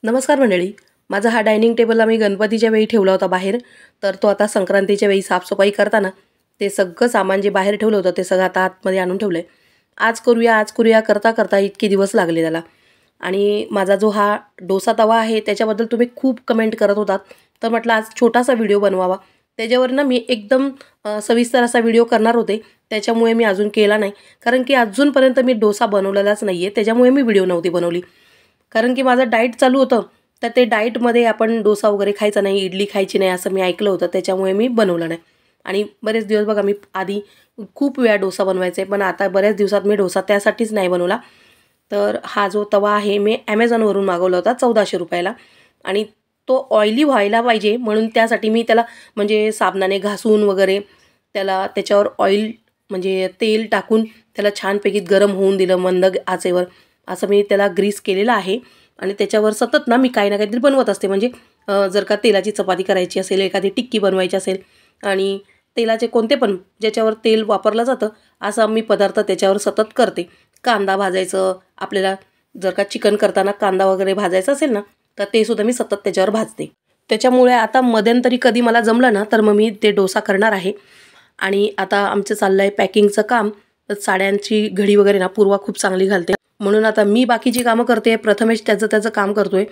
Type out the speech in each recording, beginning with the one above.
नमस्कार मंडळी. माझा हा डायनिंग टेबल आम्ही गणपतीच्या वेळी ठेवला होता बाहेर. तर तो आता संक्रांतीच्या वेळी साफसफाई करताना ते सगळं सामान जे बाहेर ठेवलं होतं ते सगळं आता आतमध्ये आणून ठेवलं आहे. आज करूया करता करता इतके दिवस लागले त्याला. आणि माझा जो हा डोसा तवा आहे त्याच्याबद्दल तुम्ही खूप कमेंट करत होतात. तर म्हटलं आज छोटासा व्हिडिओ बनवावा. त्याच्यावर ना मी एकदम सविस्तर असा व्हिडिओ करणार होते. त्याच्यामुळे मी अजून केला नाही. कारण की अजूनपर्यंत मी डोसा बनवलेलाच नाही आहे. त्याच्यामुळे मी व्हिडिओ नव्हती बनवली. कारण की माझं डाएट चालू होतं. तर ते डाएटमध्ये आपण डोसा वगैरे खायचा नाही, इडली खायची नाही असं मी ऐकलं होतं. त्याच्यामुळे मी बनवलं नाही. आणि बरेच दिवस बघा मी आधी खूप वेळा डोसा बनवायचे, पण आता बऱ्याच दिवसात मी डोसा त्यासाठीच नाही बनवला. तर हा जो तवा आहे मी ॲमेझॉनवरून मागवला होता 1400 रुपयाला. आणि तो ऑइली व्हायला पाहिजे म्हणून त्यासाठी मी त्याला म्हणजे साबणाने घासून वगैरे त्याच्यावर ऑइल म्हणजे तेल टाकून त्याला छानपैकी गरम होऊन दिलं मंद आचेवर. असं मी त्याला ग्रीस केलेलं आहे. आणि त्याच्यावर सतत ना मी काही ना काहीतरी बनवत असते. म्हणजे जर का तेलाची चपाती करायची असेल, एखादी टिक्की बनवायची असेल आणि तेलाचे कोणते पण ज्याच्यावर तेल वापरलं जातं असा मी पदार्थ त्याच्यावर सतत करते. कांदा भाजायचं, आपल्याला जर का चिकन करताना कांदा वगैरे भाजायचा असेल ना तर ते सुद्धा मी सतत त्याच्यावर भाजते. त्याच्यामुळे आता मध्यंतरी कधी मला जमलं ना तर मग मी ते डोसा करणार आहे. आणि आता आमचं चाललं आहे पॅकिंगचं काम. साड्यांची घडी वगैरे ना पूर्वा खूप चांगली घालते, म्हणून आता मी बाकीची कामं करते. प्रथमेश त्याचं काम करतोय.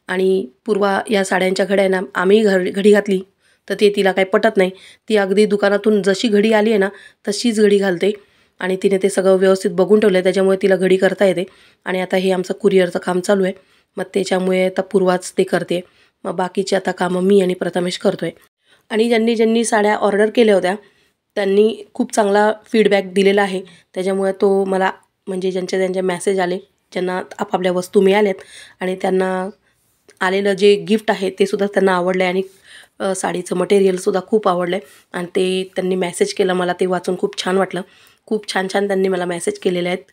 आणि पूर्वा या साड्यांच्या घड्या ना आम्ही घडी घातली तर ते तिला काही पटत नाही. ती अगदी दुकानातून जशी घडी आली आहे ना तशीच घडी घालते. आणि तिने ते सगळं व्यवस्थित बघून ठेवलं आहे, त्याच्यामुळे तिला घडी करता येते. आणि आता हे आमचं कुरिअरचं काम चालू आहे, मग त्याच्यामुळे आता पूर्वाच ते करते. मग बाकीची आता कामं मी आणि प्रथमेश करतोय. आणि ज्यांनी ज्यांनी साड्या ऑर्डर केल्या होत्या त्यांनी खूप चांगला फीडबॅक दिलेला आहे. त्याच्यामुळे तो मला म्हणजे ज्यांचे मेसेज आले, ज्यांना आपापल्या वस्तू मिळाल्यात आणि त्यांना आलेलं जे गिफ्ट आहे ते सुद्धा त्यांना आवडलं आहे. आणि साडीचं मटेरियलसुद्धा खूप आवडलं आहे. आणि ते त्यांनी मेसेज केलं, मला ते वाचून खूप छान वाटलं. खूप छान छान त्यांनी मला मेसेज केलेले आहेत.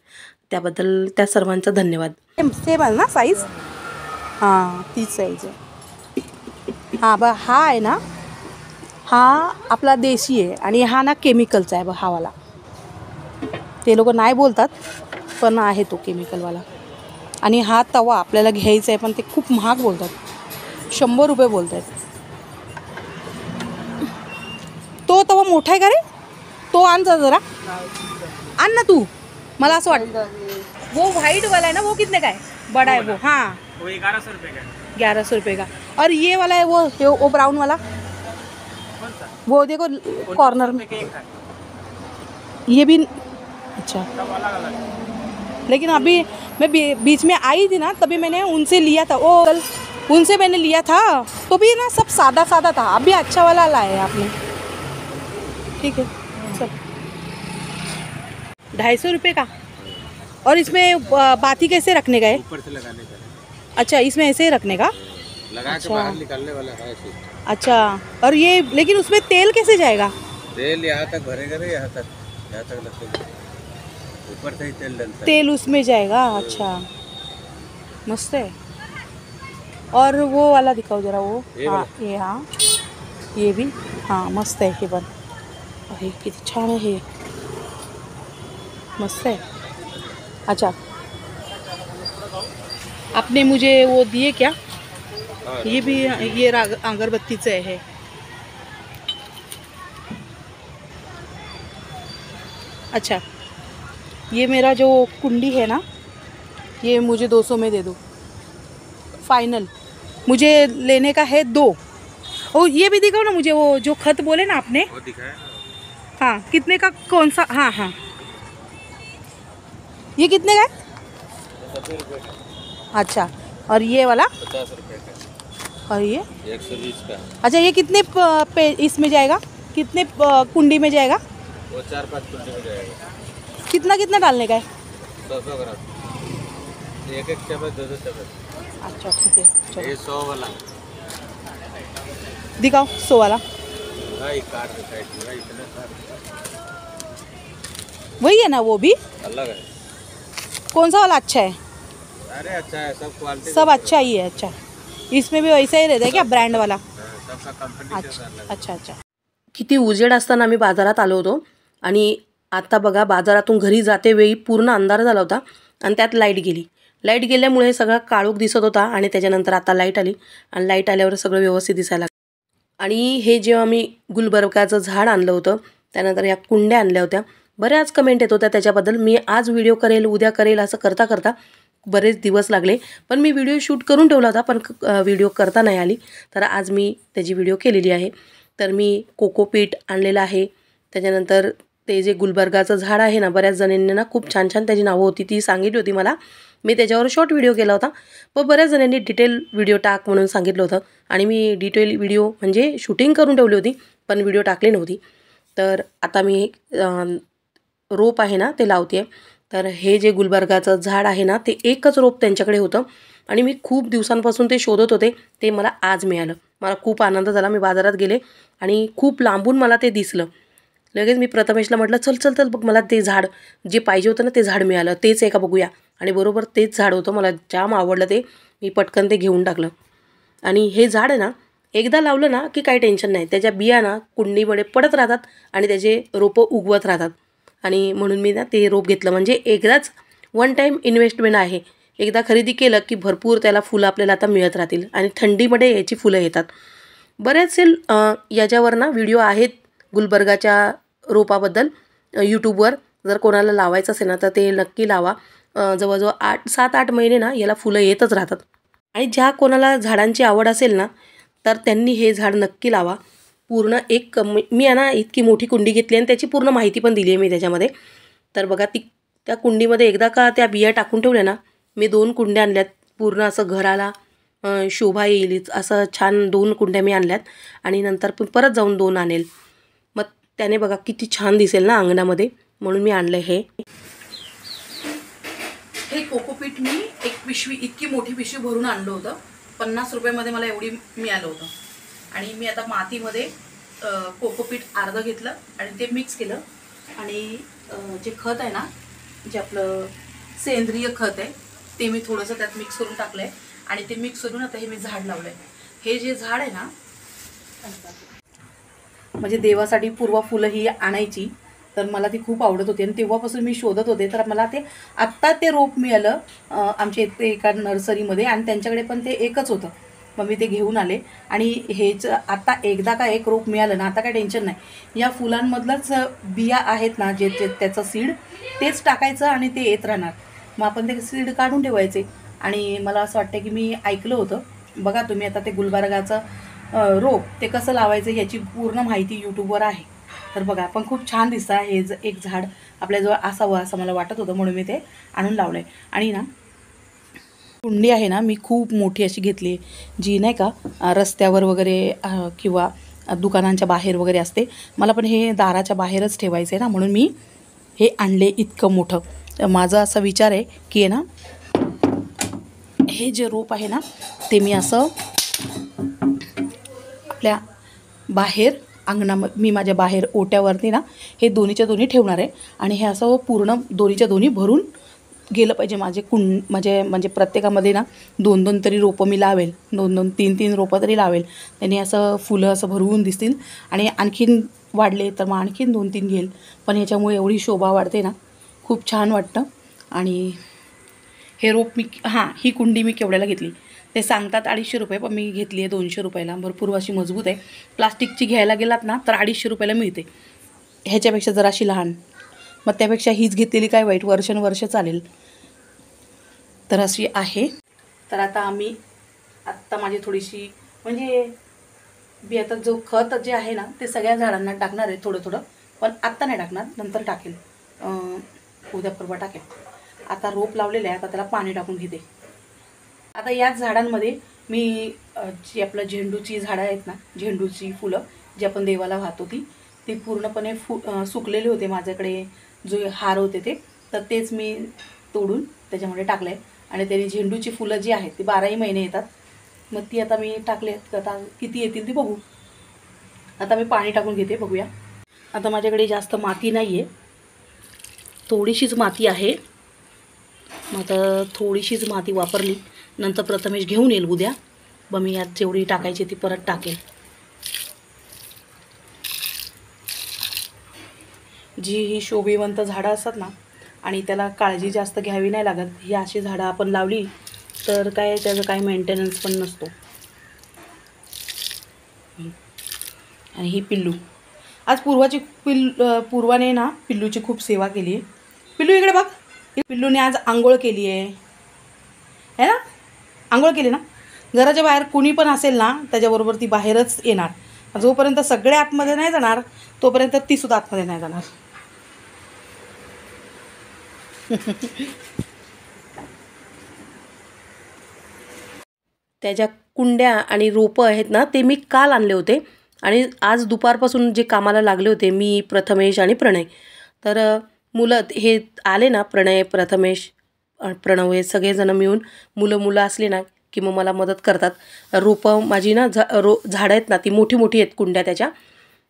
त्याबद्दल त्या सर्वांचा धन्यवाद. सेम आहे ना साईज? हां, तीच साईज आहे. हां हा आहे ना, हा आपला देशी आहे आणि हा ना केमिकलचा आहे हा वाला. ते लोक नाही बोलतात पण आहे तो केमिकलवाला. आणि हा तवा आपल्याला घ्यायचा आहे पण ते खूप महाग बोलतात, 100 रुपये बोलत आहेत. तो तवा मोठा आहे का रे? तो आण जरा, आण ना तू. मला असं वाटतं वो वाइट वाला है ना, वो कितने का है? बड़ा है वो. हाँ, वो 1100 रुपये का है. 1100 रुपये का. और ये वाला है वो ब्राउन वाला, कौन सा? वो देखो कॉर्नर में. एक है, ये भी अच्छा. सब अलग अलग है. लेकिन अभी मैं बीच में आई थी ना तभी मैंने उनसे लिया था, वो उनसे मैंने लिया था तो भी ना सब सादा सादा था. अभी अच्छा वाला लाया है आपने. ठीक है चल. 250 रुपये का. और इसमें बाती कैसे रखने का है? ऊपर से लगाने का है. अच्छा, इसमें ऐसे ही रखने का. लगा अच्छा. के बाहर निकालने वाला है सिर्फ. अच्छा, और ये लेकिन उसमें तेल कैसे जाएगा? तेल यहाँ तक भरेगा ना, यहाँ तक लगेगा. ऊपर से ही तेल डलता है. तेल उसमें जाएगा. अच्छा, मस्त है. और वो वाला दिखाओ जरा, वो ये हाँ वाला? ये, हाँ ये भी हाँ मस्त है. हे पण अरे किती छान आहे हे, मस्त है. अच्छा, आपने मुझे वो दिए क्या? हाँ. ये भी ये अगरबत्तीचं आहे हे. अच्छा, ये मेरा जो कुंडी है ना ये मुझे 200 में दे दो फाइनल. मुझे लेने का है 2. ओ ये भी दिखाओ ना मुझे, वो जो खत बोले ना आपने. वो दिखाया. हाँ, कितने का, कौन सा? हाँ हाँ, ये कितने का है? 70 रुपये का. अच्छा, और ये वाला? 50 रुपये का. और ये 120 का. अच्छा, ये कितने पे इसमें जाएगा, कितने कुंडी में जाएगा? वो 4-5 कुंडे हो जाएगा. कितना कितना डालने का है? 100 ग्राम. एक चम्मच, 2 चम्मच. अच्छा ठीक है चलो. ये 100 वाला. दिखाओ 100 वाला. भाई काट देता है इतना काट. वही है ना वो भी? अलग है. कौन सा वाला अच्छा है? अरे अच्छा है, सब क्वालिटी सब अच्छा ही है. अच्छा, इसमें भी वैसा ही रहता है क्या, ब्रँड वाला? सबका कंपनी अच्छा अच्छा अच्छा. किती उजेड असताना आम्ही बाजारात आलो होतो. आणि आता बघा बाजारातून घरी जाते वेळी पूर्ण अंधार झाला होता आणि त्यात लाईट गेली. लाईट गेल्यामुळे सगळा काळोख दिसत होता आणि त्याच्यानंतर आता लाईट आली आणि लाईट आल्यावर सगळं व्यवस्थित दिसायला लागलं. आणि हे जेव्हा मी गुलबर्गाचं झाड आणलं होतं त्यानंतर या कुंड्या आणल्या होत्या, बऱ्याच कमेंट येत होत्या त्याच्याबद्दल. मी आज व्हिडिओ करेल, उद्या करेल असं करता करता बरेच दिवस लागले, पण मी व्हिडिओ शूट करून ठेवला होता पण व्हिडिओ करता नाही आली. तर आज मी त्याची व्हिडिओ केलेली आहे. तर मी कोकोपीट आणलेलं आहे, त्याच्यानंतर ते जे गुलबर्गाचं झाड आहे ना, बऱ्याच जणांनी ना खूप छान छान त्याची नावं होती ती सांगितली होती मला. मी त्याच्यावर शॉर्ट व्हिडिओ केला होता, पण बऱ्याच जणांनी डिटेल व्हिडिओ टाक म्हणून सांगितलं होतं आणि मी डिटेल व्हिडिओ म्हणजे शूटिंग करून ठेवली होती पण व्हिडिओ टाकली नव्हती. तर आता मी रोप आहे ना ते लावते. तर हे जे गुलबर्गाचं झाड आहे ना ते एकच रोप त्यांच्याकडे होतं आणि मी खूप दिवसांपासून ते शोधत होते. ते मला आज मिळालं. मला खूप आनंद झाला. मी बाजारात गेले आणि खूप लांबून मला ते दिसलं. लगेच मी प्रथमेशला म्हटलं चल चल चल बघ, मला ते झाड जे पाहिजे होतं ना ते झाड मिळालं, तेच आहे का बघूया. आणि बरोबर तेच झाड होतं. मला जाम आवडलं ते. मी पटकन ते घेऊन टाकलं. आणि हे झाड आहे ना एकदा लावलं ना की काही टेन्शन नाही. त्याच्या बिया ना कुंडीमध्ये पडत राहतात आणि त्याचे रोपं उगवत राहतात. आणि म्हणून मी ना ते रोप घेतलं. म्हणजे एकदाच वन टाईम इन्व्हेस्टमेंट आहे. एकदा खरेदी केलं की भरपूर त्याला फुलं आपल्याला आता मिळत राहतील आणि थंडीमध्ये याची फुलं येतात. बरेचसे याच्यावर ना व्हिडिओ आहेत गुलबर्गाच्या रोपाबद्दल यूट्यूबवर. जर कोणाला लावायचं असेल ना तर ते नक्की लावा. जवळजवळ 7-8 महिने ना याला फुलं येतच राहतात. आणि ज्या कोणाला झाडांची आवड असेल ना तर त्यांनी हे झाड नक्की लावा. पूर्ण एक मी आहे ना इतकी मोठी कुंडी घेतली आणि त्याची पूर्ण माहिती पण दिली आहे मी त्याच्यामध्ये. तर बघा त्या कुंडीमध्ये एकदा का त्या बिया टाकून ठेवल्या ना, मी 2 कुंड्या आणल्यात. पूर्ण असं घराला शोभा येईल असं छान 2 कुंड्या मी आणल्यात आणि नंतर परत जाऊन 2 आणेल. मग त्याने बघा किती छान दिसेल ना अंगणामध्ये, म्हणून मी आणलं हे कोकोपीट. मी एक पिशवी, इतकी मोठी पिशवी भरून आणलं होतं. 50 रुपयामध्ये मला एवढी मिळालं होतं. आणि मी आता मातीमध्ये कोकोपीट अर्ध घेतलं आणि ते मिक्स केलं. आणि जे खत आहे ना, जे आपलं सेंद्रिय खत आहे ते मी थोडंसं त्यात मिक्स करून टाकलं आहे. आणि ते मिक्स करून आता हे मी झाड लावलं आहे. हे जे झाड आहे ना, म्हणजे देवासाठी पूर्वा फुलं ही आणायची, तर मला ती खूप आवडत होती आणि तेव्हापासून मी शोधत होते. तर मला ते आत्ता ते रोप मिळालं आमच्या इथे एका नर्सरीमध्ये आणि त्यांच्याकडे पण ते एकच होतं. मग मी ते घेऊन आले आणि हेच आता एकदा का एक रोप मिळालं ना आता काय टेन्शन नाही. या फुलांमधलंच बिया आहेत ना जे त्याचं सीड तेच टाकायचं आणि ते येत राहणार. मग आपण ते सीड काढून ठेवायचे. आणि मला असं वाटतं की मी ऐकलं होतं, बघा तुम्ही आता ते गुलबर्गाचं रोप ते कसं लावायचं याची पूर्ण माहिती यूट्यूबवर आहे. तर बघा पण खूप छान दिसतं. हे एक झाड आपल्याजवळ असावं असं मला वाटत होतं म्हणून मी ते आणून लावलं आहे. आणि ना कुंडी आहे ना मी खूप मोठी अशी घेतली, जी नाही का रस्त्यावर वगैरे किंवा दुकानांच्या बाहेर वगैरे असते. मला पण हे दाराच्या बाहेरच ठेवायचं आहे ना, म्हणून मी हे आणले इतकं मोठं. माझा असा विचार आहे की आहे ना हे जे रोप आहे ना ते मी असं आपल्या बाहेर अंगणामध्ये, मी माझ्या बाहेर ओट्यावरती ना हे दोन्हीच्या दोन्ही ठेवणार आहे. आणि हे असं पूर्ण दोन्हीच्या दोन्ही भरून गेलं पाहिजे. म्हणजे प्रत्येकामध्ये ना 2-2 तरी रोपं मी लावेल. 2-2, 3-3 रोपं तरी लावेल. त्यांनी असं फुलं असं भरवून दिसतील. आणि आणखीन वाढले तर मग आणखीन 2-3 घेईल. पण ह्याच्यामुळे एवढी शोभा वाढते ना, खूप छान वाटतं. आणि हे रोप मी ही कुंडी मी केवढ्याला घेतली ते सांगतात 250 रुपये, पण मी घेतली आहे 200 रुपयाला. भरपूर अशी मजबूत आहे. प्लास्टिकची घ्यायला गेलात ना तर 250 रुपयाला मिळते. ह्याच्यापेक्षा जराशी लहान, मग त्यापेक्षा हीच घेतलेली काय वाईट, वर्ष चालेल. तर अशी आहे. तर आता माझी थोडीशी म्हणजे आता जो खत जे आहे ना ते सगळ्या झाडांना टाकणार आहे थोडं थोडं. पण आत्ता नाही टाकणार, नंतर टाकेल, उद्या परवा टाकेल. आता रोप लावलेलं आहे, आता त्याला पाणी टाकून घेते. आता याच झाडांमध्ये मी जी आपलं झेंडूची झाडं आहेत ना, झेंडूची फुलं जी आपण देवाला वाहतो ती पूर्णपणे सुकलेले होते माझ्याकडे. जो हार होते तर तेच मी तोडून त्याच्यामध्ये टाकलं आहे. आणि त्याने झेंडूची फुलं जी आहेत ती 12ही महिने येतात. मग ती आता मी टाकले, आता किती येतील ती बघू. आता मी पाणी टाकून घेते, बघूया. आता माझ्याकडे जास्त माती नाही आहे, थोडीशीच माती आहे. मग आता थोडीशीच माती वापरली, नंतर प्रथमेश घेऊन येईल उद्या. मग मी यात जेवढी टाकायची ती परत टाकेल. जी ही शोभिवंत झाडं असतात ना आणि त्याला काळजी जास्त घ्यावी नाही लागत. ही अशी झाडं आपण लावली तर काय त्याचं काय मेंटेनन्स पण नसतो. आणि ही पिल्लू, आज पूर्वाने ना पिल्लूची खूप सेवा केली आहे. पिल्लू इकडे बघ, पिल्लूने आज आंघोळ केली आहे ना, आंघोळ केली ना. घराच्या बाहेर कुणी पण असेल ना त्याच्याबरोबर ती बाहेरच येणार. जोपर्यंत सगळे आतमध्ये नाही जाणार तोपर्यंत ती सुद्धा आतमध्ये नाही जाणार. त्याच्या कुंड्या आणि रोपं आहेत ना ते मी काल आणले होते आणि आज दुपारपासून जे कामाला लागले होते मी, प्रथमेश आणि प्रणय. तर मुलं हे आले ना, प्रणय, प्रथमेश, प्रणव हे सगळेजण मिळून मुलं असली ना की मग मला मदत करतात. रोपं माझी ना झाडं आहेत ना ती मोठी मोठी आहेत कुंड्या त्याच्या,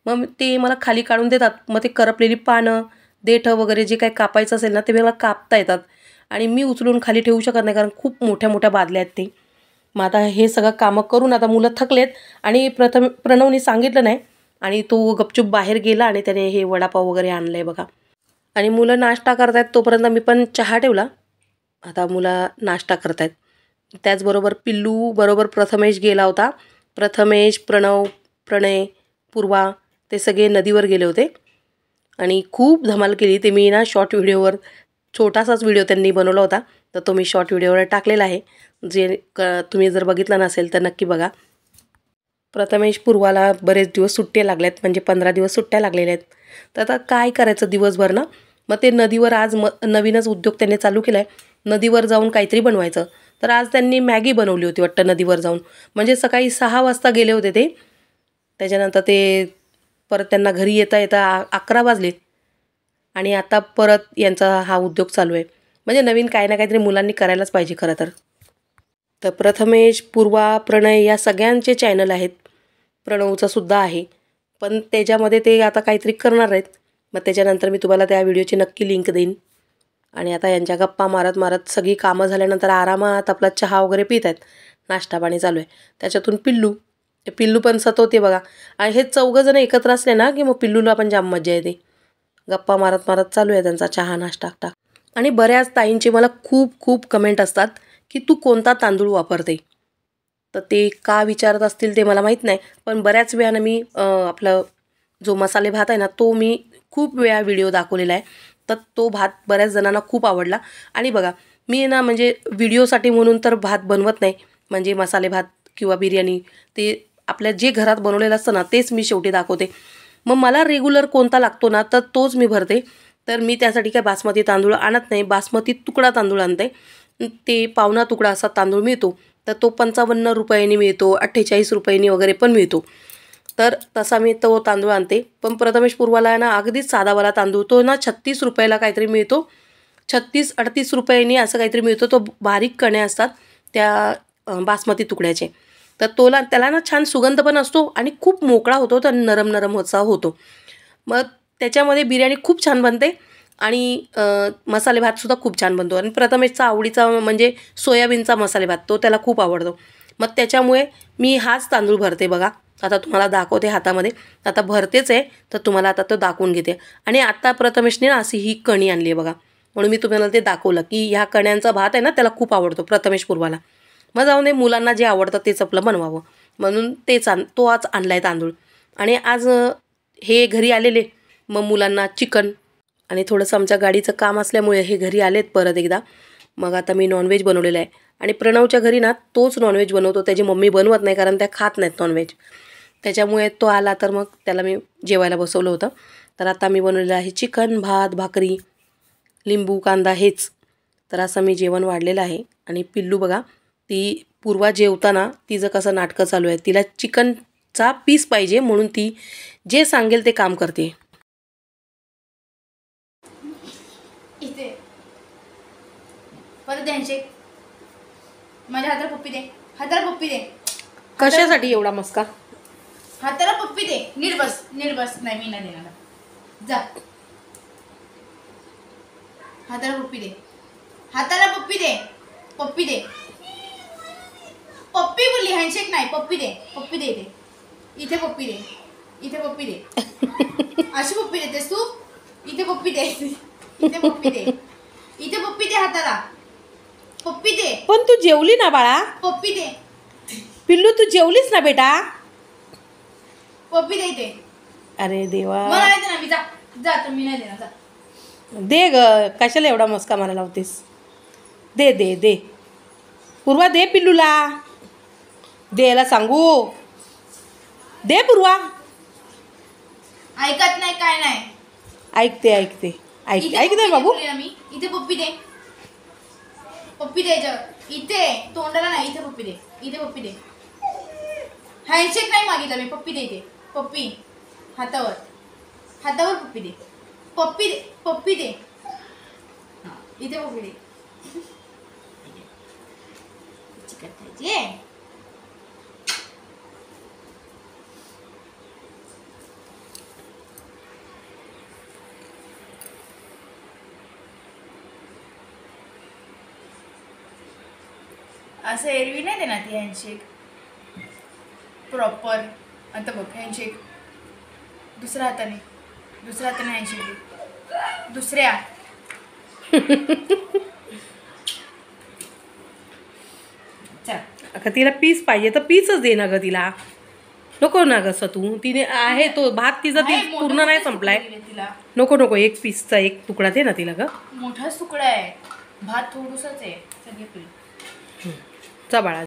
मग ते मला खाली काढून देतात. मग ते करपलेली पानं, देठं वगैरे जे काही कापायचं असेल ना ते मला कापता येतात आणि मी उचलून खाली ठेवू शकत नाही कारण खूप मोठ्या मोठ्या बादल्या आहेत ते. मग आता हे सगळं कामं करून आता मुलं थकलेत आणि प्रणवनी सांगितलं नाही आणि तो गपचूप बाहेर गेला आणि त्याने हे वडापाव वगैरे आणलं आहे बघा. आणि मुलं नाश्ता करतायत तोपर्यंत मी पण चहा ठेवला. आता मुलं नाश्ता करतायत. त्याचबरोबर पिल्लू बरोबर प्रथमेश गेला होता. प्रथमेश, प्रणव, प्रणय, पूर्वा ते सगळे नदीवर गेले होते आणि खूप धमाल केली. ते मी ना शॉर्ट व्हिडिओवर, छोटासाच व्हिडिओ त्यांनी बनवला होता तर तो मी शॉर्ट व्हिडिओवर टाकलेला आहे. तुम्ही जर बघितला नसेल तर नक्की बघा. प्रथमेश, पूर्वाला बरेच दिवस सुट्ट्या लागल्यात, म्हणजे 15 दिवस सुट्ट्या लागलेल्या आहेत. तर आता काय करायचं दिवसभर ना, मग ते नदीवर आज नवीनच उद्योग त्यांनी चालू केला आहे, नदीवर जाऊन काहीतरी बनवायचं. तर आज त्यांनी मॅगी बनवली होती वाटतं नदीवर जाऊन, म्हणजे सकाळी 6 वाजता गेले होते ते. त्याच्यानंतर ते परत त्यांना घरी येता 11 वाजले आणि आता परत यांचा हा उद्योग चालू आहे. म्हणजे नवीन काही ना काहीतरी मुलांनी करायलाच पाहिजे खरं तर. तर प्रथमेश, पूर्वा, प्रणय या सगळ्यांचे चॅनल आहेत. प्रणवचं सुद्धा आहे, पण त्याच्यामध्ये ते आता काहीतरी करणार आहेत. मग त्याच्यानंतर मी तुम्हाला त्या व्हिडिओची नक्की लिंक देईन. आणि आता यांच्या गप्पा मारत मारत सगळी कामं झाल्यानंतर आरामात आपला चहा वगैरे पित आहेत, नाश्ता पाणी चालू आहे. त्याच्यातून पिल्लू पण सतवते बघा. आणि हे 4 जण एकत्र असले ना की मग पिल्लूला पण जाम मजा येते. गप्पा मारत मारत चालू आहे त्यांचा चहा नाश्ता. आणि बऱ्याच ताईंचे मला खूप कमेंट असतात की तू कोणता तांदूळ वापरते. तर ते का विचारत असतील ते मला माहीत नाही, पण बऱ्याच वेळानं मी आपलं जो मसाले भात आहे ना तो मी खूप वेळा व्हिडिओ दाखवलेला आहे. तर तो भात बऱ्याच जणांना खूप आवडला. आणि बघा मी ना म्हणजे व्हिडिओसाठी म्हणून तर भात बनवत नाही, म्हणजे मसाले भात किंवा बिर्याणी ते आपल्या जे घरात बनवलेलं असतं ना तेच मी शेवटी दाखवते. मग मला रेग्युलर कोणता लागतो ना तर तोच मी भरते. तर मी त्यासाठी काय बासमती तांदूळ आणत नाही, बासमती तुकडा तांदूळ आणते. ते पावणा तुकडा असा तांदूळ मिळतो, तर तो 55 रुपयांनी मिळतो, 48 रुपयांनी वगैरे पण मिळतो. तर तसा मी तो तांदूळ आणते. पण प्रथमेश, पूर्वाला ना अगदीच साधावाला तांदूळ तो ना 36 रुपयाला काहीतरी मिळतो, 36-38 रुपयांनी असं काहीतरी मिळतो. तो बारीक कणे असतात त्या बासमती तुकड्याचे. तर त्याला ना छान सुगंध पण असतो आणि खूप मोकळा होतो, तर नरम असा होतो. मग त्याच्यामध्ये बिर्याणी खूप छान बनते आणि मसाले भातसुद्धा खूप छान बनतो. आणि प्रथमेशचा आवडीचा म्हणजे सोयाबीनचा मसाले भात, तो त्याला खूप आवडतो. मग त्याच्यामुळे मी हाच तांदूळ भरते बघा. आता तुम्हाला दाखवते हातामध्ये, आता भरतेच आहे तर तुम्हाला आता तो दाखवून घेते. आणि आता प्रथमेशने ना अशी ही कणी आणली आहे बघा, म्हणून मी तुम्हाला ते दाखवलं की ह्या कण्यांचा भात आहे ना त्याला खूप आवडतो प्रथमेश, पूर्वाला. मग जाऊन मुलांना जे आवडतं तेच आपलं बनवावं म्हणून तो आज आणला आहे तांदूळ. आणि आज हे घरी आलेले, मग मुलांना चिकन आणि थोडंसं आमच्या गाडीचं काम असल्यामुळे हे घरी आलेत परत एकदा. मग आता मी नॉनव्हेज बनवलेलं आहे. आणि प्रणवच्या घरी ना तोच नॉनव्हेज बनवतो, त्याची मम्मी बनवत नाही कारण त्या खात नाहीत नॉनव्हेज. त्याच्यामुळे तो आला तर मग त्याला मी जेवायला बसवलं होतं. तर आता मी बनवलेलं आहे चिकन, भात, भाकरी, लिंबू, कांदा हेच. तर असं मी जेवण वाढलेलं आहे. आणि पिल्लू बघा, ती पूर्वा जेवताना तिचं कसं नाटकं चालू आहे. तिला चिकनचा पीस पाहिजे म्हणून ती जे सांगेल ते काम करते. इथे परत द्यायचे माझ्या हाताला पप्पी दे, हाताला पप्पी दे. कशासाठी एवढा मस्का? हाताला पप्पी दे. नीट बस. नाही मी नाही देणार, जा. हाताला पप्पी दे, हाताला पप्पी दे. पप्पी बोलली, हँडशेक नाही. पप्पी दे इथे. इथे पप्पी दे. अशी पप्पी देतेस तू? इथे पप्पी दे. इथे पप्पी दे हाताला. पप्पी दे. पण तू जेवली ना बाळा? पप्पी दे. पिल्लू तू जेवलीस ना बेटा? पप्पी दे इथे. अरे देवा. मला नाही देणार मी. जा जा तर मी नाही देणार. जा. दे ग, कशाला एवढा मस्का मारायला लावतेस? दे दे दे पूर्वा, दे पिल्लूला. द्यायला सांगू. दे पूर्वा. ऐकत नाही काय नाही. ऐकते ऐकते ऐकते इथे ऐकते पप्पी बाबू. दे बोलली ना मी. इथे पप्पी दे. पप्पी दे इथे. तोंडाला नाही. इथे पप्पी दे. इथे पप्पी दे. हँडशेक नाही मागितला मी. पप्पी दे इथे. पप्पी हातावर. हातावर पप्पी दे. पप्पी दे. पप्पी दे. हा, इथे पप्पी दे. चिकन खायची आहे. असं एरवी नाही देणार ती हँडशेक प्रॉपर. आता बघ हँडशेक दुसऱ्या हाताने हँडशेक दे. दुसऱ्या. चल. अगं तिला पीस पाहिजे तर पीसच दे ना ग तिला. नको ना ग तू. तिने आहे तो भात तिचा ती आहे, मोठे पूर्ण नाही मोठे संपलाय. तुकडे दिले तिला. नको नको, एक पीसचा एक तुकडा दे ना तिला ग. मोठाच तुकडा आहे. भात थोडूसाच आहे. सगळे पीठ. जा बाळा.